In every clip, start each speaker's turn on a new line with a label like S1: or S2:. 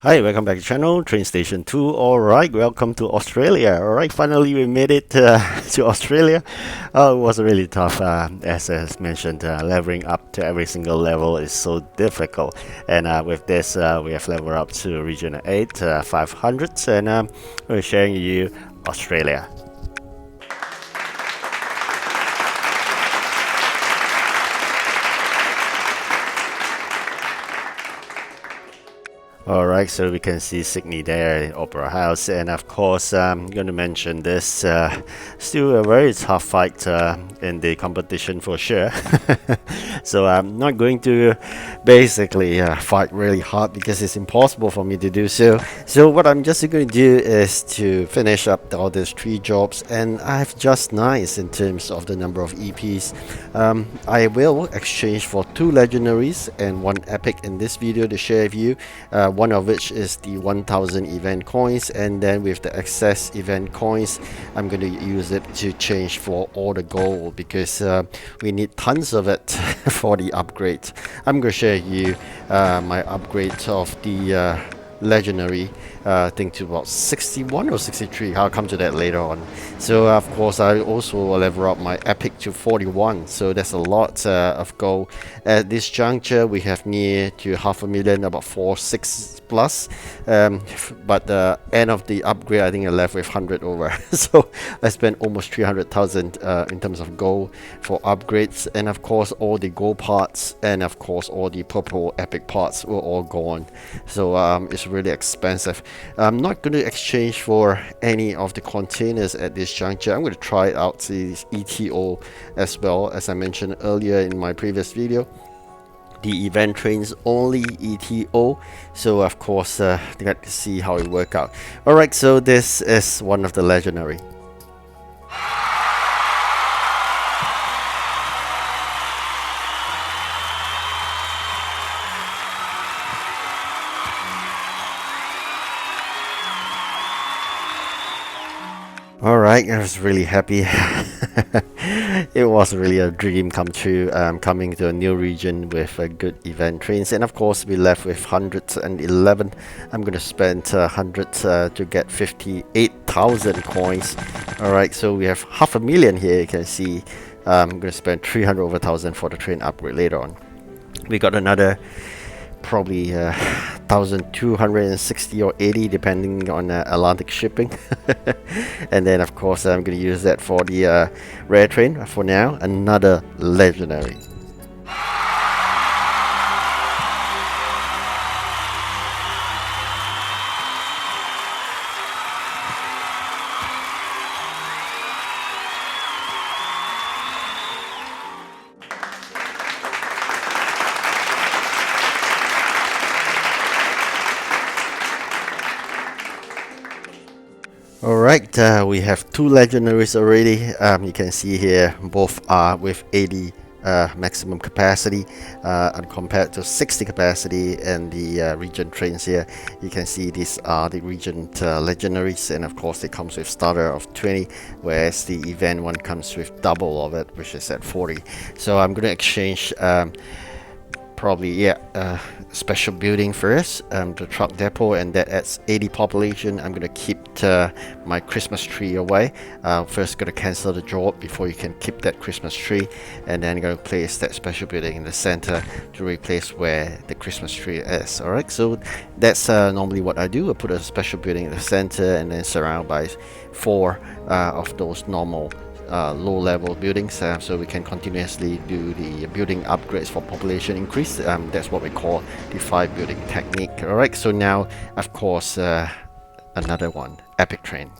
S1: Hi, welcome back to the channel, TrainStation2. Alright, welcome to Australia. Alright, finally we made it to Australia. It was really tough, as mentioned, leveling up to every single level is so difficult. And with this, we have leveled up to Region 8, 500, and we're sharing you Australia. Alright, so we can see Sydney there in Opera House, and of course I'm going to mention this, still a very tough fight in the competition for sure. So I'm not going to basically fight really hard because it's impossible for me to do so. So what I'm just going to do is to finish up all these 3 jobs, and I have just nice in terms of the number of EPs. I will exchange for 2 legendaries and 1 epic in this video to share with you. One of which is the 1000 event coins, and then with the excess event coins I'm going to use it to change for all the gold because we need tons of it for the upgrade. I'm going to share you my upgrade of the legendary, I think to about 61 or 63. I'll come to that later on. So of course I also level up my epic to 41, so that's a lot of gold. At this juncture we have near to 500,000, about 4-6 plus, but the end of the upgrade I think I left with 100 over. So I spent almost 300,000 in terms of gold for upgrades, and of course all the gold parts and of course all the purple epic parts were all gone. So it's really expensive. I'm not going to exchange for any of the containers at this juncture. I'm going to try out the ETO as well, as I mentioned earlier in my previous video. The event trains only ETO, so of course you got to see how it work out. Alright, so this is one of the legendary. Alright, I was really happy. It was really a dream come true, coming to a new region with a good event trains, and of course we left with 111. I'm going to spend 100 to get 58,000 coins. Alright, so we have 500,000 here, you can see. I'm going to spend 300 over 1,000 for the train upgrade later on. We got another probably 1,260 or 80 depending on Atlantic shipping. And then of course I'm going to use that for the rare train. For now, another legendary. Alright, we have 2 legendaries already. You can see here both are with 80 maximum capacity compared to 60 capacity in the region trains here. You can see these are the region legendaries, and of course it comes with starter of 20, whereas the event one comes with double of it, which is at 40. So I'm going to exchange probably special building first, the truck depot, and that adds 80 population. I'm gonna keep my Christmas tree away. First gonna cancel the job before you can keep that Christmas tree, and then gonna place that special building in the center to replace where the Christmas tree is. Alright, so that's normally what I do. I put a special building in the center and then surround by 4 of those normal low-level buildings, so we can continuously do the building upgrades for population increase. That's what we call the 5 building technique. Alright, so now of course another one, epic train.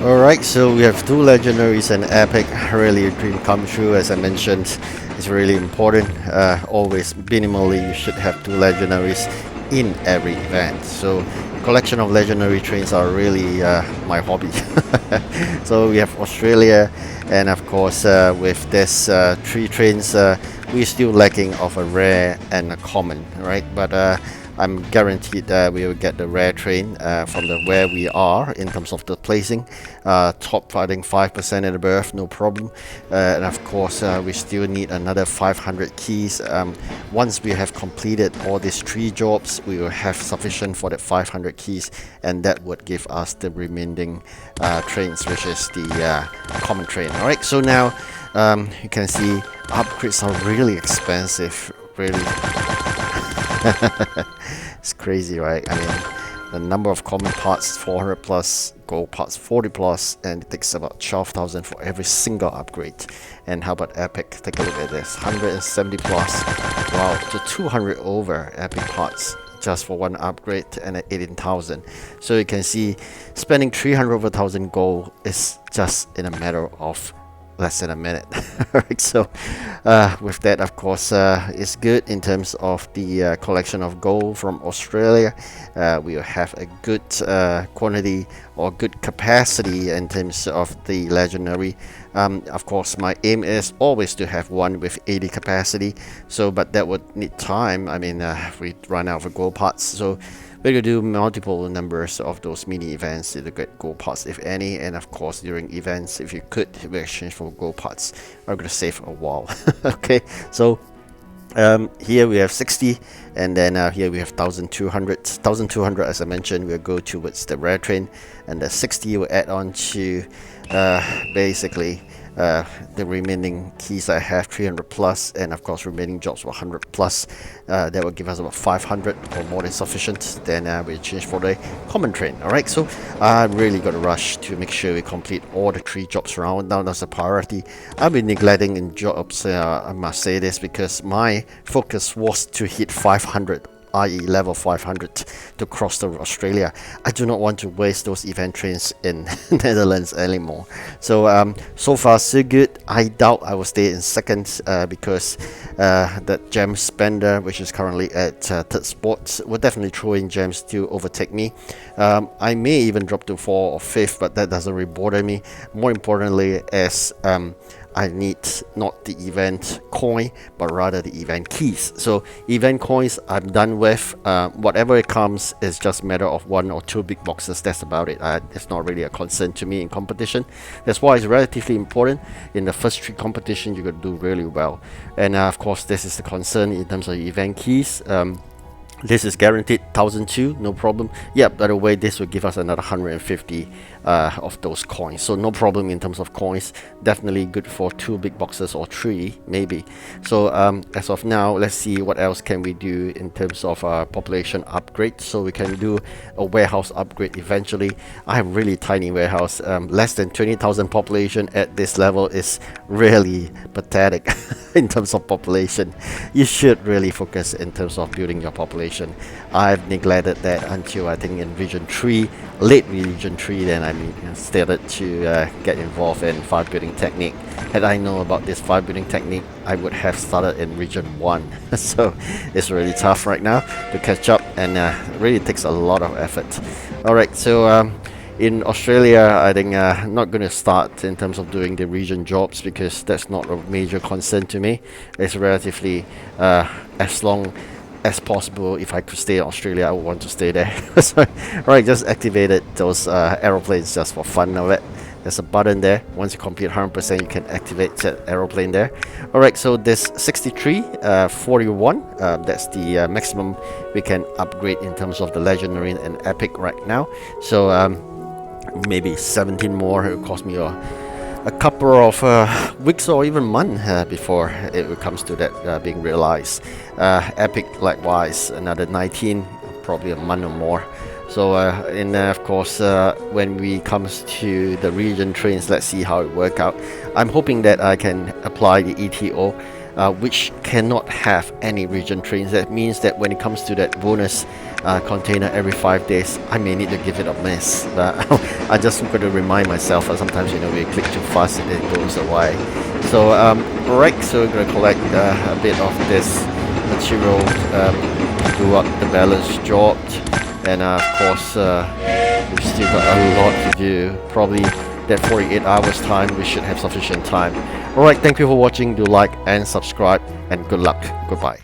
S1: Alright, so we have 2 legendaries and epic. Really a dream come true, as I mentioned. It's really important. Always minimally you should have 2 legendaries. in every event. So collection of legendary trains are really my hobby. So we have Australia, and of course with this three trains, we're still lacking of a rare and a common, right? But I'm guaranteed that we will get the rare train from the where we are in terms of the placing. Top fighting 5% and above, no problem. And of course, we still need another 500 keys. Once we have completed all these three jobs, we will have sufficient for the 500 keys, and that would give us the remaining trains, which is the common train. All right, so now you can see upgrades are really expensive, really. It's crazy, right? I mean, the number of common parts 400 plus, gold parts 40 plus, and it takes about 12,000 for every single upgrade. And how about epic? Take a look at this, 170 plus, wow, to 200 over epic parts just for one upgrade, and at 18,000. So you can see spending 300 over 1,000 gold is just in a matter of less than a minute. Right, so with that, of course, it's good in terms of the collection of gold from Australia. We will have a good quantity or good capacity in terms of the legendary. Of course, my aim is always to have one with 80 capacity, so but that would need time. I mean, we run out of gold parts, so we're going to do multiple numbers of those mini events to get gold parts, if any, and of course during events, if you could, we exchange for gold parts. I'm going to save a while. Okay, so here we have 60, and then here we have 1,200. 1,200, as I mentioned, will go towards the rare train, and the 60 will add on to basically the remaining keys I have, 300 plus, and of course remaining jobs 100 plus. That will give us about 500 or more than sufficient. Then we change for the common train. Alright, so I really got to rush to make sure we complete all the three jobs around. Now that's a priority. I've been neglecting in jobs, I must say this, because my focus was to hit 500, i.e. level 500, to cross to Australia. I do not want to waste those event trains in Netherlands anymore. So so far so good. I doubt I will stay in second because that gem spender, which is currently at third spot, will definitely throw in gems to overtake me. I may even drop to 4th or 5th, but that doesn't really bother me. More importantly, as I need not the event coin, but rather the event keys. So event coins I'm done with. Whatever it comes is just a matter of 1 or 2 big boxes. That's about it. It's not really a concern to me in competition. That's why it's relatively important. In the first 3 competitions, you could do really well. And of course, this is the concern in terms of event keys. This is guaranteed 1,002, no problem. Yeah, by the way, this will give us another 150 of those coins, so no problem in terms of coins. Definitely good for 2 big boxes or 3 maybe. So as of now, let's see what else can we do in terms of population upgrade. So we can do a warehouse upgrade eventually. I have really tiny warehouse, less than 20,000 population at this level is really pathetic. In terms of population, you should really focus in terms of building your population. I've neglected that until I think in region 3, late region 3, then I started to get involved in file building technique. Had I known about this file building technique, I would have started in region 1. So it's really tough right now to catch up, and really takes a lot of effort. Alright, so in Australia, I think I'm not going to start in terms of doing the region jobs, because that's not a major concern to me. It's relatively as long as possible. If I could stay in Australia, I would want to stay there. So, right, just activated those aeroplanes just for fun of it. There's a button there. Once you complete 100%, you can activate that aeroplane there. Alright, so this 63, 41, that's the maximum we can upgrade in terms of the legendary and epic right now. So maybe 17 more. It will cost me a couple of weeks or even months before it comes to that being realized. Epic likewise, another 19, probably a month or more. So and of course when we comes to the region trains, let's see how it work out. I'm hoping that I can apply the ETO, which cannot have any region trains. That means that when it comes to that bonus container every 5 days, I may need to give it a miss. I just got to remind myself, sometimes we click too fast and it goes away. So right, so we're going to collect a bit of this material to do up the balance dropped, and of course we've still got a lot to do. Probably that 48 hours time we should have sufficient time. Alright, thank you for watching. Do like and subscribe, and good luck. Goodbye.